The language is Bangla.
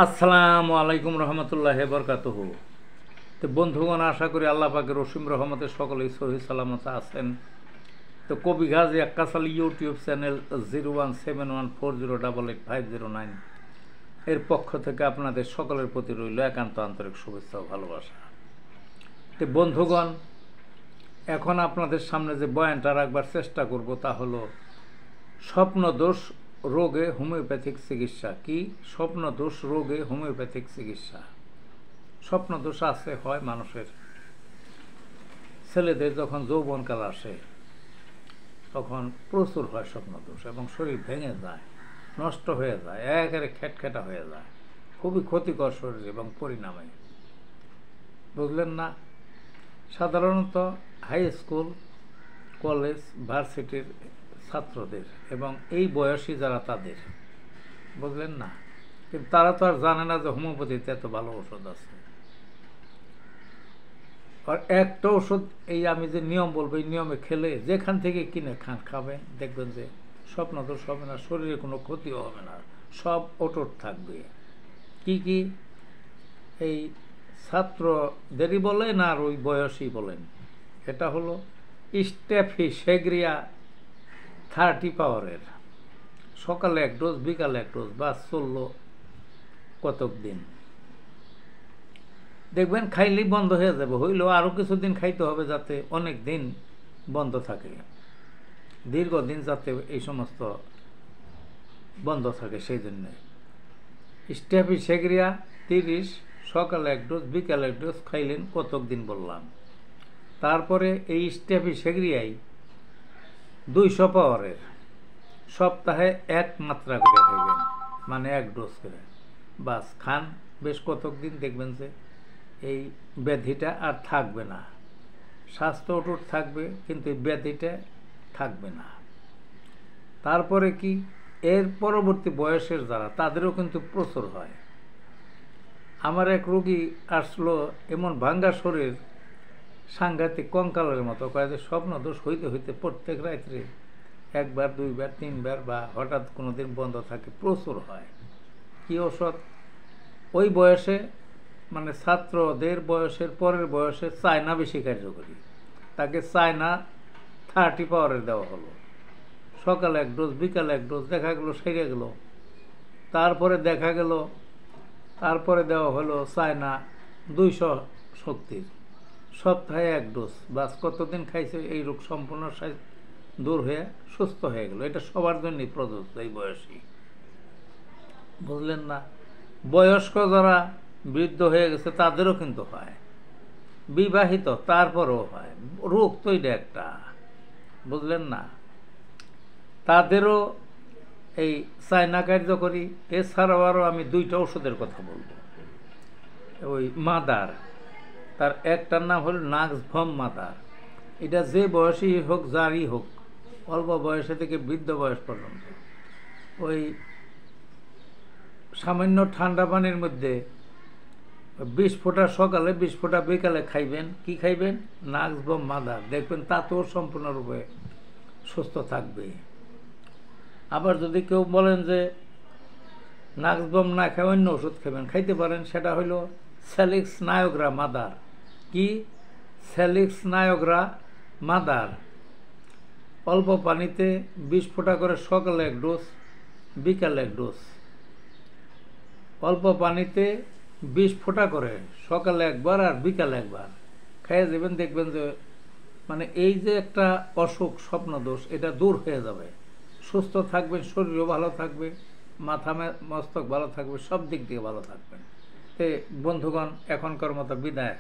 আসসালামু আলাইকুম রহমতুল্লাহ বরকাতুহু। তো বন্ধুগণ, আশা করি আল্লাহ পাকের অসীম রহমতে সকলেই সহি সালামত আছেন। তো কবি গাজী আক্কাস আলী ইউটিউব চ্যানেল 017140885009 এর পক্ষ থেকে আপনাদের সকলের প্রতি রইল একান্ত আন্তরিক শুভেচ্ছা ও ভালোবাসা। তো বন্ধুগণ, এখন আপনাদের সামনে যে বয়ানটা রাখবার চেষ্টা করব তা হলো স্বপ্নদোষ রোগে হোমিওপ্যাথিক চিকিৎসা। কি স্বপ্নদোষ রোগে হোমিওপ্যাথিক চিকিৎসা? স্বপ্নদোষ আছে হয় মানুষের, ছেলেদের যখন যৌবনকাল আসে তখন প্রচুর হয় স্বপ্নদোষ এবং শরীর ভেঙে যায়, নষ্ট হয়ে যায়, একেবারে খেটখেটা হয়ে যায়, খুবই ক্ষতিকর শরীর এবং পরিণামে, বুঝলেন না? সাধারণত হাই স্কুল, কলেজ, ভার্সিটির ছাত্রদের এবং এই বয়সী যারা তাদের, বুঝলেন না? কিন্তু তারা তো আর জানে না যে হোমিওপ্যাথিতে এত ভালো ওষুধ আছে। আর একটা ওষুধ এই আমি যে নিয়ম বলবো, এই নিয়মে খেলে যেখান থেকে কিনে খাবেন, দেখবেন যে স্বপ্নদোষ হবে না, শরীরে কোনো ক্ষতিও হবে না, সব অটুট থাকবে। কি কি? এই ছাত্রদেরই বলেন আর ওই বয়সী বলেন, এটা হলো স্টেফিসেগ্রিয়া 30 পাওয়ারের। সকালে এক ডোজ, বিকালে এক ডোজ, বাস চললো কতক দিন, দেখবেন খাইলেই বন্ধ হয়ে যাবে। হইলেও আরও কিছুদিন খাইতে হবে যাতে অনেক দিন বন্ধ থাকে, দীর্ঘদিন যাতে এই সমস্ত বন্ধ থাকে, সেই জন্যে স্টেফিসেগ্রিয়া 30, সকালে এক ডোজ, বিকালে এক ডোজ খাইলেন কতক দিন বললাম। তারপরে এই স্টেফিসেগ্রিয়াই 200 পাওয়ারের, সপ্তাহে 1 মাত্রা করে খাইবেন, মানে 1 ডোজ করে, বাস খান বেশ কতক দিন, দেখবেন যে এই ব্যাধিটা আর থাকবে না। স্বাস্থ্য অটুট থাকবে কিন্তু এই ব্যাধিটা থাকবে না। তারপরে কি, এর পরবর্তী বয়সের যারা, তাদেরও কিন্তু প্রচুর হয়। আমার এক রোগী আসলো, এমন ভাঙ্গা শরীর, সাংঘাতিক কঙ্কালের মতো, কয়ে যে স্বপ্নদোষ হইতে হইতে প্রত্যেক রাত্রে 1 বার 2 বার 3 বার বা হঠাৎ কোনো দিন বন্ধ থাকে, প্রচুর হয়। কি ওষুধ? ওই বয়সে, মানে ছাত্রদের বয়সের পরের বয়সে চায়না বেশি কার্যকরী, তাকে চায়না 30 পাওয়ারের দেওয়া হলো। সকালে এক ডোজ, বিকালে এক ডোজ, দেখা গেল সেরে গেল। তারপরে দেখা গেল, তারপরে দেওয়া হলো চায়না 200 শক্তির, সপ্তাহে 1 ডোজ, বাস কতদিন খাইছে, এই রোগ সম্পূর্ণ দূর হয়ে সুস্থ হয়ে গেল। এটা সবার জন্যই প্রযোজ্য এই বয়সী, বুঝলেন না? বয়স্ক যারা বৃদ্ধ হয়ে গেছে তাদেরও কিন্তু হয়, বিবাহিত তারপরেও হয়, রোগ তো এটা একটা, বুঝলেন না? তাদেরও এই চায়না কার্যকরী। এছাড়াও আরও আমি 2টা ওষুধের কথা বলবো। ওই মাদার, তার একটার নাম হল নাক্সভম মাদার। এটা যে বয়সী হোক, যারই হোক, অল্প বয়সে থেকে বৃদ্ধ বয়স পর্যন্ত, ওই সামান্য ঠান্ডা পানির মধ্যে 20 ফোঁটা সকালে, 20 ফোঁটা বিকালে খাইবেন। কি খাইবেন? নাক্সভম মাদার, দেখবেন তাতেও সম্পূর্ণরূপে সুস্থ থাকবে। আবার যদি কেউ বলেন যে নাক্সভম না খাই অন্য ওষুধ খাবেন, খাইতে পারেন। সেটা হইল স্যালিক্স নায়োগ্রা মাদার। কি? স্যালিক্স নায়োগ্রা মাদার। অল্প পানিতে 20 ফোঁটা করে সকালে 1 ডোজ, বিকালে 1 ডোজ। অল্প পানিতে 20 ফোঁটা করে সকালে 1 বার আর বিকালে 1 বার খাইয়ে দেবেন, দেখবেন যে মানে এই যে একটা অসুখ স্বপ্নদোষ, এটা দূর হয়ে যাবে, সুস্থ থাকবেন, শরীরও ভালো থাকবে, মাথা মস্তক ভালো থাকবে, সব দিক দিয়ে ভালো থাকবেন। বন্ধুগণ, এখনকার মতো বিদায়।